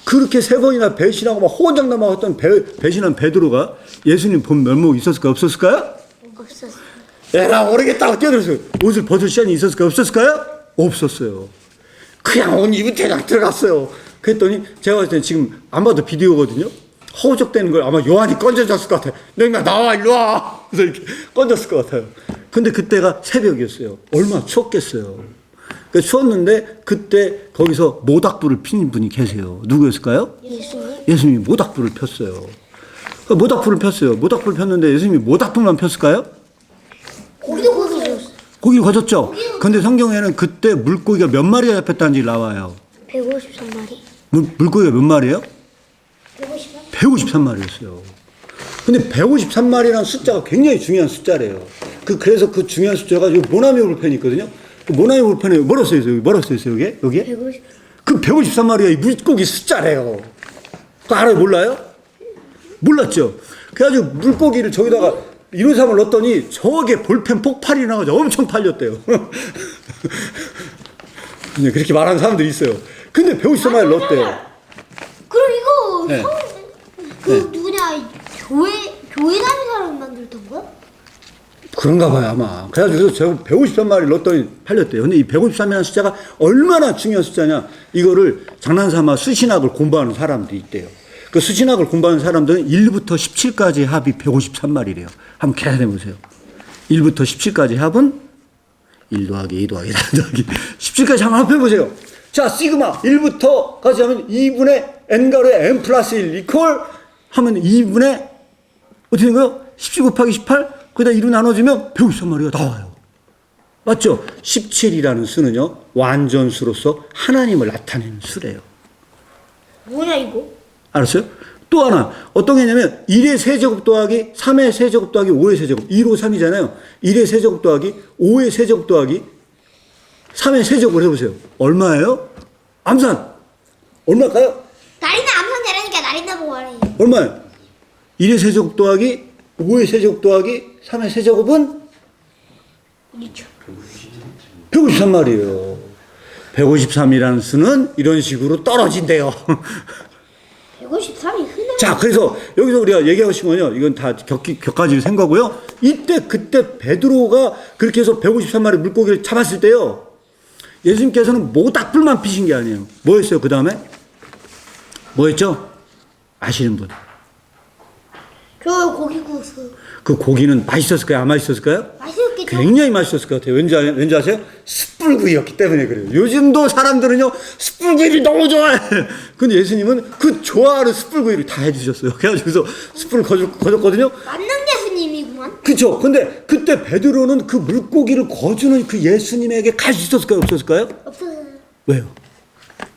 그렇게 3번이나 배신하고 막 호언장담하고 했던 배신한 베드로가 예수님 본 면목이 있었을까요? 없었을까요? 없었어요. 에라 모르겠다고 뛰어들었어요. 옷을 벗을 시간이 있었을까요? 없었을까요? 없었어요. 그냥 옷 입은 대장 들어갔어요. 그랬더니 제가 봤을 때 지금 안 봐도 비디오거든요. 허우적대는 걸 아마 요한이 건져줬을 것 같아요. 너희가 나와 일로 와. 그래서 이렇게 건졌을 것 같아요. 근데 그때가 새벽이었어요. 얼마나 추웠겠어요. 추웠는데 그때 거기서 모닥불을 피는 분이 계세요. 누구였을까요? 예수님이 모닥불을 폈어요. 모닥불을 폈어요. 모닥불을 폈는데 예수님이 모닥불만 폈을까요? 고기도 거기서 고기를 거졌죠. 근데 성경에는 그때 물고기가 몇 마리가 잡혔다는지 나와요. 153마리. 물고기가 몇 마리예요? 153? 153마리였어요. 근데 153마리라는 숫자가 굉장히 중요한 숫자래요. 그래서 그 중요한 숫자가 요 모나미 울펜이 있거든요. 그 모나미 울펜에 뭐라고 써있어요? 뭐라고 써있어요? 여기에? 150. 그 153마리가 이 물고기 숫자래요. 그거 알아요? 몰라요? 몰랐죠? 그래가지고 물고기를 저기다가 이로삼을 넣었더니 저게 볼펜 폭발이 나가지고 엄청 팔렸대요. 그렇게 말하는 사람들이 있어요. 근데 153마리를 넣었대요. 그럼 이거 네. 누구냐, 교회 다니는 사람이 만들었던 거야? 그런가 봐요, 아마. 그래가지고 제가 153마리를 넣었더니 팔렸대요. 근데 이 153이라는 숫자가 얼마나 중요한 숫자냐, 이거를 장난삼아 수신학을 공부하는 사람들이 있대요. 그 수신학을 공부하는 사람들은 1부터 17까지 합이 153마리래요. 한번 계산해 보세요. 1부터 17까지 합은 1 더하기 2 더하기 3 더하기 17까지 한번 합해보세요. 자, 시그마 1부터까지 하면 2분의 n가루의 n 플러스 1 이퀄 하면 2분의 어떻게 된 거예요? 17 곱하기 18 거기다 2로 나눠주면 153마리가 나와요. 맞죠? 17이라는 수는요, 완전수로서 하나님을 나타내는 수래요. 뭐냐 이거? 알았어요? 또 하나 어떤 개냐면 1의 세제곱 더하기 3의 세제곱 더하기 5의 세제곱 1호 3이잖아요. 1의 세제곱 더하기 5의 세제곱 더하기 3의 세제곱을 해보세요. 얼마예요? 암산 얼마일까요? 나린나 암산 잘하니까 나린나 보고 말해. 얼마예요? 1의 세제곱 더하기 5의 세제곱 더하기 3의 세제곱은 153마리예요. 153이라는 수는 이런 식으로 떨어진대요. 153이 흔해. 자, 그래서 여기서 우리가 얘기하고 싶은 건요, 이건 다 격가지를 센 거고요. 그때 베드로가 그렇게 해서 153마리 물고기를 잡았을 때요, 예수님께서는 모닥불만 피신 게 아니에요. 뭐 했어요, 그 다음에? 뭐 했죠? 아시는 분. 저 고기 구웠어요. 그 고기는 맛있었을까요? 안 맛있었을까요? 맛있었겠죠? 굉장히 맛있었을 것 같아요. 왠지 아세요? 숯불구이였기 때문에 그래요. 요즘도 사람들은요, 숯불구이를 너무 좋아해. 근데 예수님은 그 좋아하는 숯불구이를 다 해주셨어요. 그래가지고 숯불을 거졌거든요. 만능 예수님이구만. 있지만. 그렇죠. 근데 그때 베드로는 그 물고기를 거주는 그 예수님에게 갈 수 있었을까요? 없었을까요? 없어요. 왜요?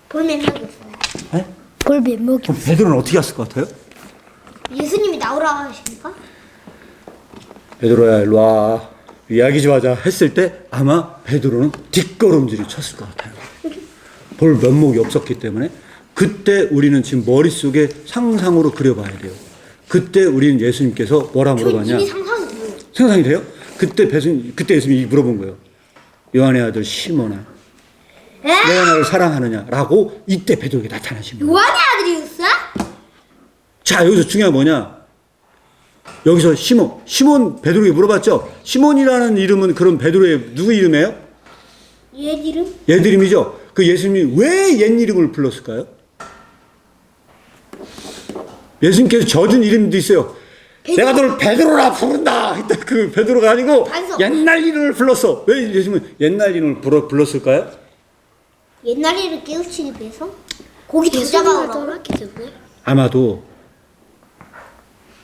볼 면목이 없어요. 네? 볼 면목이. 그럼 베드로는 어떻게 했을 것 같아요? 예수님이 나오라 하십니까? 베드로야 일로 와 이야기 좀 하자 했을 때 아마 베드로는 뒷걸음질을 쳤을 것 같아요. 볼 면목이 없었기 때문에. 그때 우리는 지금 머릿속에 상상으로 그려봐야 돼요. 그때 우리는 예수님께서 뭐라 물어봤냐? 이미 상상이 돼요. 생각이 돼요? 그때 예수님이 물어본 거예요. 요한의 아들 시몬아, 내가 나를 사랑하느냐라고 이때 베드로에게 나타나신 거예요. 요한의 아들이었어? 자, 여기서 중요한 뭐냐? 여기서 시몬 베드로에게 물어봤죠. 시몬이라는 이름은 그럼 베드로의 누구 이름이에요? 옛 이름? 옛 이름이죠. 그 예수님이 왜 옛 이름을 불렀을까요? 예수님께서 져준 이름도 있어요. 내가 너를 베드로라 부른다. 이때 그 베드로가 아니고 반석. 옛날 이름을 불렀어. 왜 예수님은 옛날 이름을 불렀을까요? 옛날 일을 깨우치기 위해서? 고기 더 잡아오라고? 아마도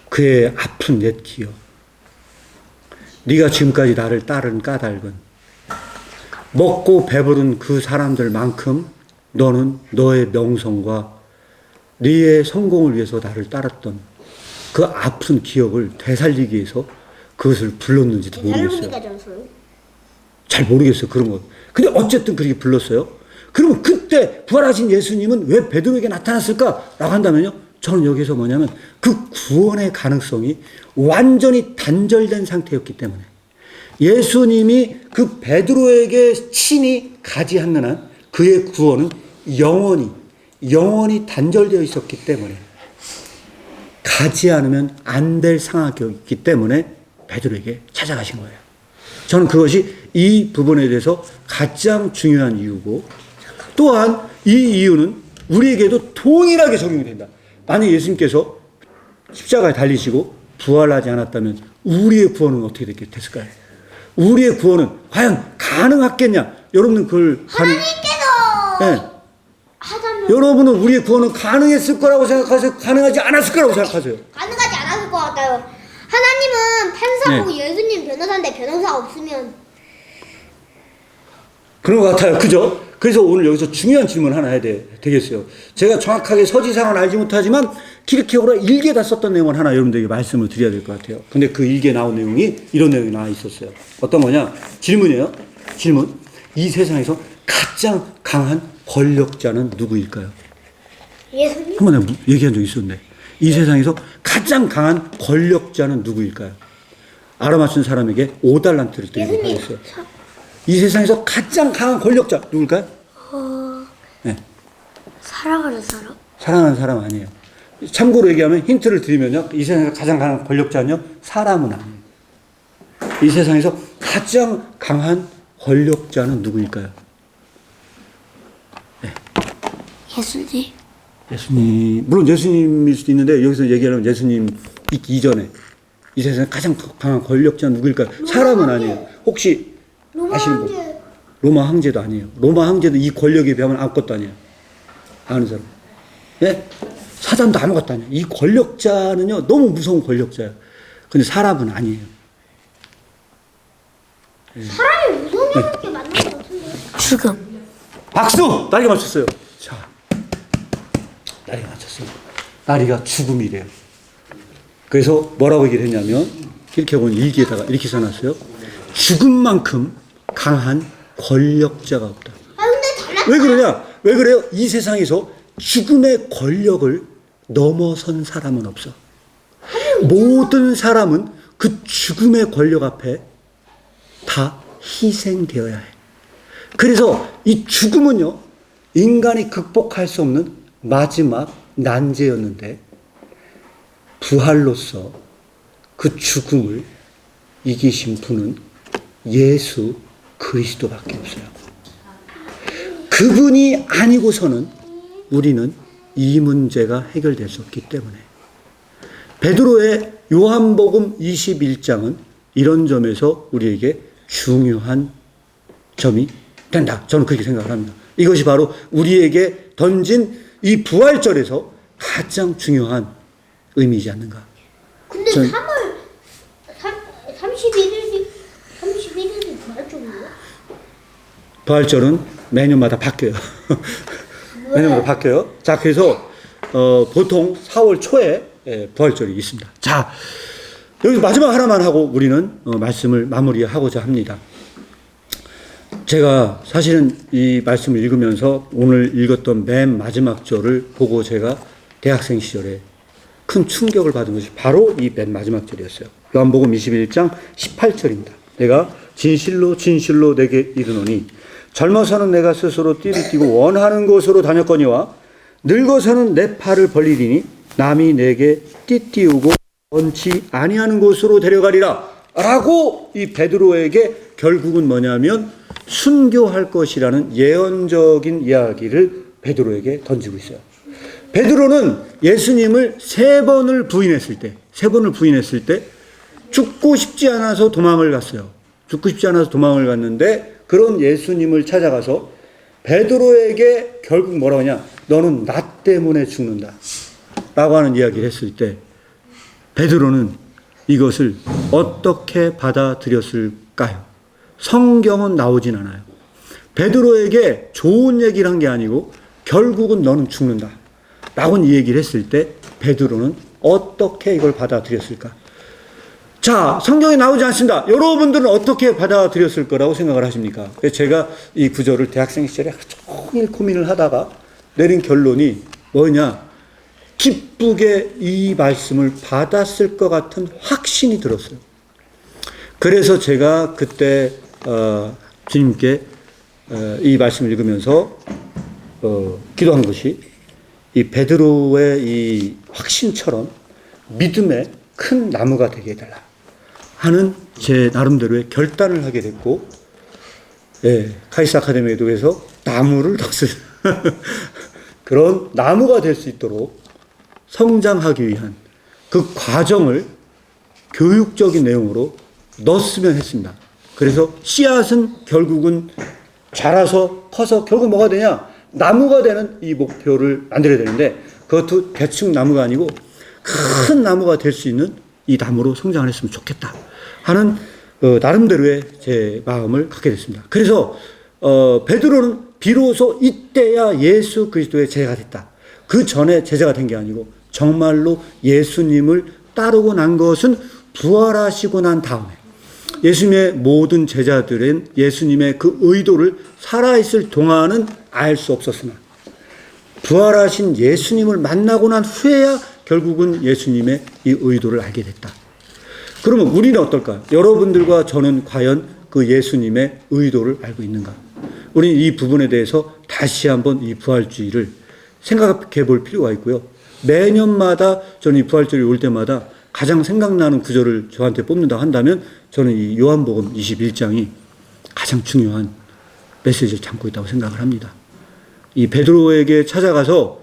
그의 아픈 옛 기억. 네가 지금까지 나를 따른 까닭은 먹고 배부른 그 사람들만큼 너는 너의 명성과 네의 성공을 위해서 나를 따랐던 그 아픈 기억을 되살리기 위해서 그것을 불렀는지도 모르겠어요. 살롱이가 전설. 잘 모르겠어요. 그런 거. 근데 어쨌든 그렇게 불렀어요. 그러면 그때 부활하신 예수님은 왜 베드로에게 나타났을까라고 한다면요. 저는 여기서 뭐냐면 그 구원의 가능성이 완전히 단절된 상태였기 때문에 예수님이 그 베드로에게 친히 가지 않는 한 그의 구원은 영원히 단절되어 있었기 때문에 가지 않으면 안 될 상황이었기 때문에 베드로에게 찾아가신 거예요. 저는 그것이 이 부분에 대해서 가장 중요한 이유고 또한 이 이유는 우리에게도 동일하게 적용이 된다. 만약 예수님께서 십자가에 달리시고 부활하지 않았다면 우리의 구원은 어떻게 됐을까요? 우리의 구원은 과연 가능했겠냐? 여러분은 그걸 하나님께서 하자면 여러분은 우리의 구원은 가능했을 거라고 생각하세요? 가능하지 않았을 거라고 생각하세요? 가능하지 않았을 것 같아요. 하나님은 판사고 예수님 변호사인데 변호사 없으면 그런 것 같아요. 그죠? 그래서 오늘 여기서 중요한 질문 하나 해야 되겠어요. 제가 정확하게 서지상은 알지 못하지만 키르케고르가 일기에다 썼던 내용을 하나 여러분들에게 말씀을 드려야 될 것 같아요. 근데 그 일기에 나온 내용이 이런 내용이 나와 있었어요. 어떤 거냐? 질문이에요. 질문. 이 세상에서 가장 강한 권력자는 누구일까요? 예수님? 한번 내가 얘기한 적 있었는데 이 세상에서 가장 강한 권력자는 누구일까요? 알아맞힌 사람에게 5달란트를 드리도록 예수님. 하겠어요. 이 세상에서 가장 강한 권력자 누굴까요? 네. 사랑하는 사람? 사랑하는 사람 아니에요. 참고로 얘기하면 힌트를 드리면요. 이 세상에서 가장 강한 권력자는요. 사람은 아니에요. 이 세상에서 가장 강한 권력자는 누구일까요? 네. 예수님? 예수님. 물론 예수님일 수도 있는데 여기서 얘기하면 예수님 있기 이전에 이 세상에 가장 강한 권력자는 누구일까요? 사람은 아니에요. 혹시 로마 아시는 분? 황제. 로마 황제도 아니에요. 로마 황제도 이 권력에 비하면 아무것도 아니에요. 아는 사람. 예? 사단도 아무것도 아니에요. 이 권력자는요, 너무 무서운 권력자예요. 근데 사람은 아니에요. 사람이 무서운 게 맞는 것 같은데. 죽음. 박수! 나리가 맞췄어요. 자. 나리가 맞췄어요. 나리가 죽음이래요. 그래서 뭐라고 얘기를 했냐면, 이렇게 보면 일기에다가 이렇게 써놨어요. 죽음만큼 강한 권력자가 없다. 아 근데 달라. 왜 그러냐? 왜 그래요? 이 세상에서 죽음의 권력을 넘어선 사람은 없어. 모든 사람은 그 죽음의 권력 앞에 다 희생되어야 해. 그래서 이 죽음은요, 인간이 극복할 수 없는 마지막 난제였는데, 부활로서 그 죽음을 이기신 분은 예수 그리스도밖에 없어요. 그분이 아니고서는 우리는 이 문제가 해결될 수 없기 때문에 베드로의 요한복음 21장은 이런 점에서 우리에게 중요한 점이 된다. 저는 그렇게 생각을 합니다. 이것이 바로 우리에게 던진 이 부활절에서 가장 중요한 의미이지 않는가. 근데 부활절은 매년마다 바뀌어요. 매년마다 바뀌어요. 자, 그래서 보통 4월 초에 부활절이 있습니다. 자, 여기 마지막 하나만 하고 우리는 말씀을 마무리하고자 합니다. 제가 사실은 이 말씀을 읽으면서 오늘 읽었던 맨 마지막 절을 보고 제가 대학생 시절에 큰 충격을 받은 것이 바로 이 맨 마지막 절이었어요. 요한복음 21장 18절입니다. 내가 진실로 진실로 내게 이르노니 젊어서는 내가 스스로 띠를 띠고 원하는 곳으로 다녔거니와 늙어서는 내 팔을 벌리리니 남이 내게 띠띠우고 원치 아니하는 곳으로 데려가리라 라고 이 베드로에게 결국은 뭐냐면 순교할 것이라는 예언적인 이야기를 베드로에게 던지고 있어요. 베드로는 예수님을 세 번을 부인했을 때 죽고 싶지 않아서 도망을 갔어요. 죽고 싶지 않아서 도망을 갔는데 그런 예수님을 찾아가서 베드로에게 결국 뭐라고 하냐, 너는 나 때문에 죽는다 라고 하는 이야기를 했을 때 베드로는 이것을 어떻게 받아들였을까요? 성경은 나오진 않아요. 베드로에게 좋은 얘기를 한 게 아니고 결국은 너는 죽는다 라고 이 얘기를 했을 때 베드로는 어떻게 이걸 받아들였을까? 자, 성경에 나오지 않습니다. 여러분들은 어떻게 받아들였을 거라고 생각을 하십니까? 제가 이 구절을 대학생 시절에 종일 고민을 하다가 내린 결론이 뭐냐? 기쁘게 이 말씀을 받았을 것 같은 확신이 들었어요. 그래서 제가 그때 주님께 이 말씀을 읽으면서 기도한 것이 이 베드로의 이 확신처럼 믿음의 큰 나무가 되게 해달라 하는 제 나름대로의 결단을 하게 됐고, 카이스트 아카데미에도 해서 나무를 덕을 그런 나무가 될 수 있도록 성장하기 위한 그 과정을 교육적인 내용으로 넣었으면 했습니다. 그래서 씨앗은 결국은 자라서 커서 결국 뭐가 되냐? 나무가 되는 이 목표를 만들어야 되는데 그것도 대충 나무가 아니고 큰 나무가 될 수 있는 이 나무로 성장을 했으면 좋겠다 하는 나름대로의 제 마음을 갖게 됐습니다. 그래서 베드로는 비로소 이때야 예수 그리스도의 제자가 됐다. 그 전에 제자가 된 게 아니고 정말로 예수님을 따르고 난 것은 부활하시고 난 다음에 예수님의 모든 제자들은 예수님의 그 의도를 살아있을 동안은 알 수 없었으나 부활하신 예수님을 만나고 난 후에야 결국은 예수님의 이 의도를 알게 됐다. 그러면 우리는 어떨까요? 여러분들과 저는 과연 그 예수님의 의도를 알고 있는가? 우리는 이 부분에 대해서 다시 한번 이 부활주의를 생각해 볼 필요가 있고요. 매년마다 저는 이 부활절이 올 때마다 가장 생각나는 구절을 저한테 뽑는다고 한다면 저는 이 요한복음 21장이 가장 중요한 메시지를 담고 있다고 생각을 합니다. 이 베드로에게 찾아가서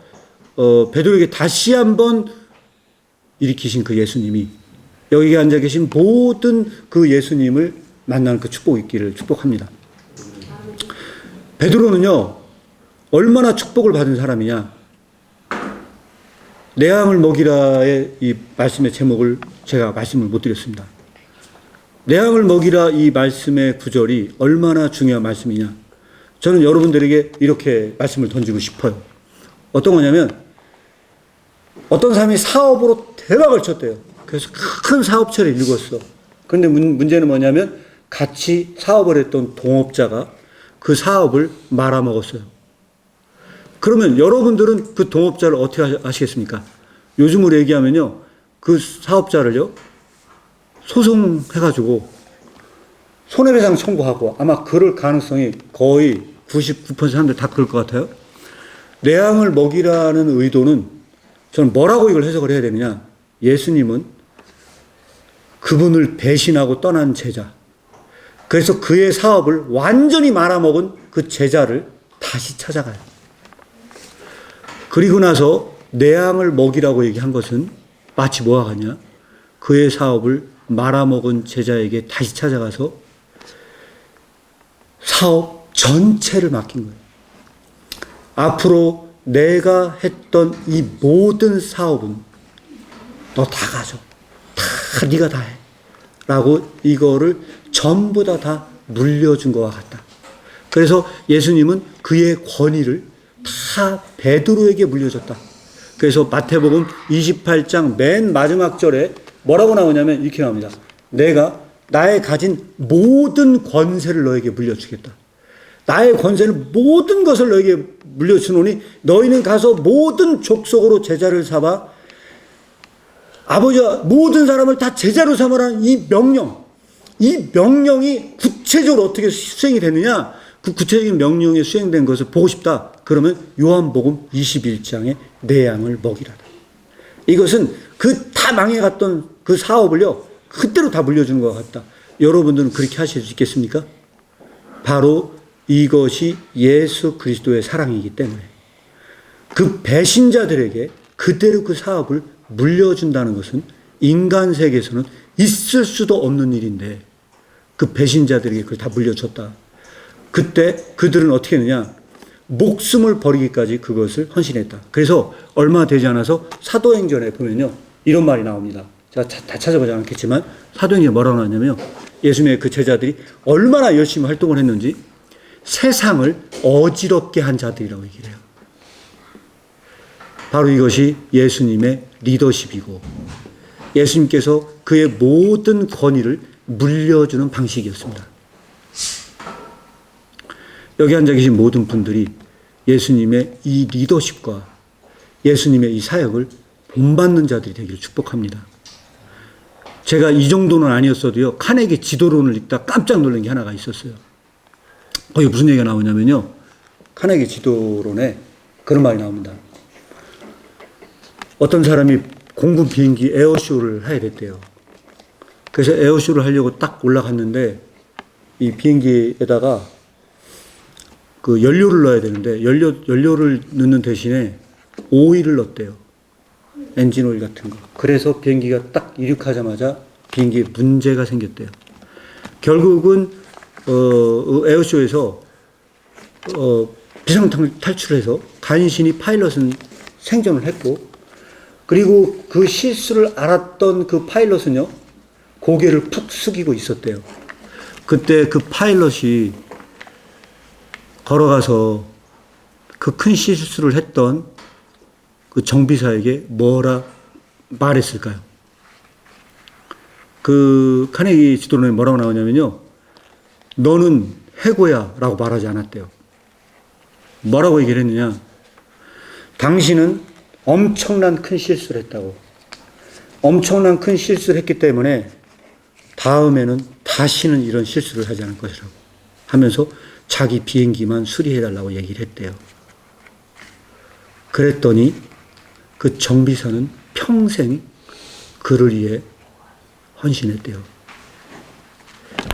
베드로에게 다시 한번 일으키신 그 예수님이 여기 앉아 계신 모든 그 예수님을 만나는 그 축복이 있기를 축복합니다. 베드로는요, 얼마나 축복을 받은 사람이냐. 내 양을 먹이라의 이 말씀의 제목을 제가 말씀을 못 드렸습니다. 내 양을 먹이라 이 말씀의 구절이 얼마나 중요한 말씀이냐. 저는 여러분들에게 이렇게 말씀을 던지고 싶어요. 어떤 거냐면 어떤 사람이 사업으로 대박을 쳤대요. 그래서 큰 사업체를 일궜어. 그런데 문제는 뭐냐면 같이 사업을 했던 동업자가 그 사업을 말아먹었어요. 그러면 여러분들은 그 동업자를 어떻게 하시겠습니까? 요즘으로 얘기하면요, 그 사업자를요, 소송해가지고 손해배상 청구하고 아마 그럴 가능성이 거의 99% 사람들 다 그럴 것 같아요. 내 양을 먹이라는 의도는 저는 뭐라고 이걸 해석을 해야 되느냐. 예수님은 그분을 배신하고 떠난 제자. 그래서 그의 사업을 완전히 말아먹은 그 제자를 다시 찾아가요. 그리고 나서 내 양을 먹이라고 얘기한 것은 마치 뭐와 같냐? 그의 사업을 말아먹은 제자에게 다시 찾아가서 사업 전체를 맡긴 거예요. 앞으로 내가 했던 이 모든 사업은 너 다 가져. 다 네가 다 해. 라고 이거를 전부 다 물려준 것과 같다. 그래서 예수님은 그의 권위를 다 베드로에게 물려줬다. 그래서 마태복음 28장 맨 마지막 절에 뭐라고 나오냐면 이렇게 나옵니다. 내가 나의 가진 모든 권세를 너에게 물려주겠다. 나의 권세를 모든 것을 너에게 물려주노니 너희는 가서 모든 족속으로 제자를 삼아 아버지와 모든 사람을 다 제자로 삼으라는 이 명령이 구체적으로 어떻게 수행이 되느냐, 그 구체적인 명령이 수행된 것을 보고 싶다. 그러면 요한복음 21장에 내 양을 먹이라. 이것은 그 다 망해갔던 그 사업을요, 그대로 다 물려주는 것 같다. 여러분들은 그렇게 하실 수 있겠습니까? 바로 이것이 예수 그리스도의 사랑이기 때문에 그 배신자들에게 그대로 그 사업을 물려준다는 것은 인간 세계에서는 있을 수도 없는 일인데 그 배신자들에게 그걸 다 물려줬다. 그때 그들은 어떻게 했느냐? 목숨을 버리기까지 그것을 헌신했다. 그래서 얼마 되지 않아서 사도행전에 보면요, 이런 말이 나옵니다. 제가 다 찾아보지 않겠지만 사도행전에 뭐라고 나왔냐면요, 예수님의 그 제자들이 얼마나 열심히 활동을 했는지 세상을 어지럽게 한 자들이라고 얘기를 해요. 바로 이것이 예수님의 리더십이고 예수님께서 그의 모든 권위를 물려주는 방식이었습니다. 여기 앉아 계신 모든 분들이 예수님의 이 리더십과 예수님의 이 사역을 본받는 자들이 되기를 축복합니다. 제가 이 정도는 아니었어도요, 카네기 지도론을 읽다 깜짝 놀란 게 하나가 있었어요. 거기 무슨 얘기가 나오냐면요, 카네기 지도론에 그런 말이 나옵니다. 어떤 사람이 공군 비행기 에어쇼를 해야 됐대요. 그래서 에어쇼를 하려고 딱 올라갔는데 이 비행기에다가 그 연료를 넣어야 되는데 연료를 넣는 대신에 오일을 넣었대요. 엔진 오일 같은 거. 그래서 비행기가 딱 이륙하자마자 비행기에 문제가 생겼대요. 결국은 에어쇼에서 비상 탈출해서 간신히 파일럿은 생존을 했고, 그리고 그 실수를 알았던 그 파일럿은요, 고개를 푹 숙이고 있었대요. 그때 그 파일럿이 걸어가서 그 큰 실수를 했던 그 정비사에게 뭐라 말했을까요? 그 카네기 지도론에 뭐라고 나오냐면요, 너는 해고야 라고 말하지 않았대요. 뭐라고 얘기를 했느냐, 당신은 엄청난 큰 실수를 했다고, 엄청난 큰 실수를 했기 때문에 다음에는 다시는 이런 실수를 하지 않을 것이라고 하면서 자기 비행기만 수리해달라고 얘기를 했대요. 그랬더니 그 정비사는 평생 그를 위해 헌신했대요.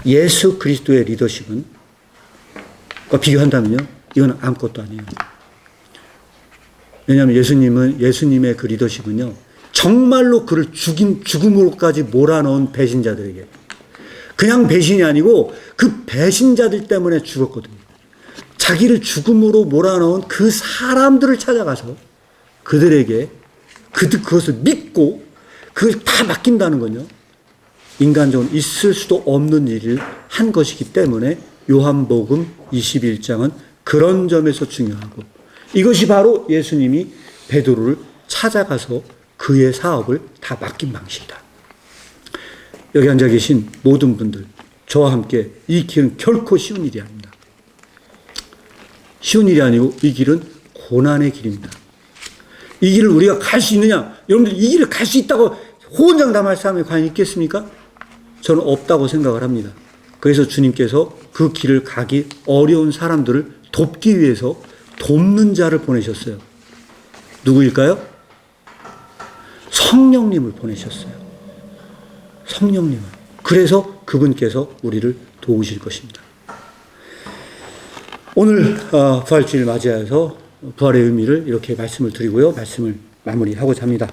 예수 그리스도의 리더십은 비교한다면요, 이건 아무것도 아니에요. 왜냐하면 예수님의 그 리더십은요, 정말로 그를 죽음으로까지 몰아넣은 배신자들에게, 그냥 배신이 아니고 그 배신자들 때문에 죽었거든요. 자기를 죽음으로 몰아넣은 그 사람들을 찾아가서 그들에게 그것을 믿고 그걸 다 맡긴다는 건요, 인간적으로 있을 수도 없는 일을 한 것이기 때문에 요한복음 21장은 그런 점에서 중요하고, 이것이 바로 예수님이 베드로를 찾아가서 그의 사업을 다 맡긴 방식이다. 여기 앉아 계신 모든 분들, 저와 함께 이 길은 결코 쉬운 일이 아닙니다. 쉬운 일이 아니고 이 길은 고난의 길입니다. 이 길을 우리가 갈 수 있느냐? 여러분들 이 길을 갈 수 있다고 호언장담할 사람이 과연 있겠습니까? 저는 없다고 생각을 합니다. 그래서 주님께서 그 길을 가기 어려운 사람들을 돕기 위해서 돕는 자를 보내셨어요. 누구일까요? 성령님을 보내셨어요. 성령님을. 그래서 그분께서 우리를 도우실 것입니다. 오늘 부활주일 맞이해서 부활의 의미를 이렇게 말씀을 드리고요, 말씀을 마무리하고자 합니다.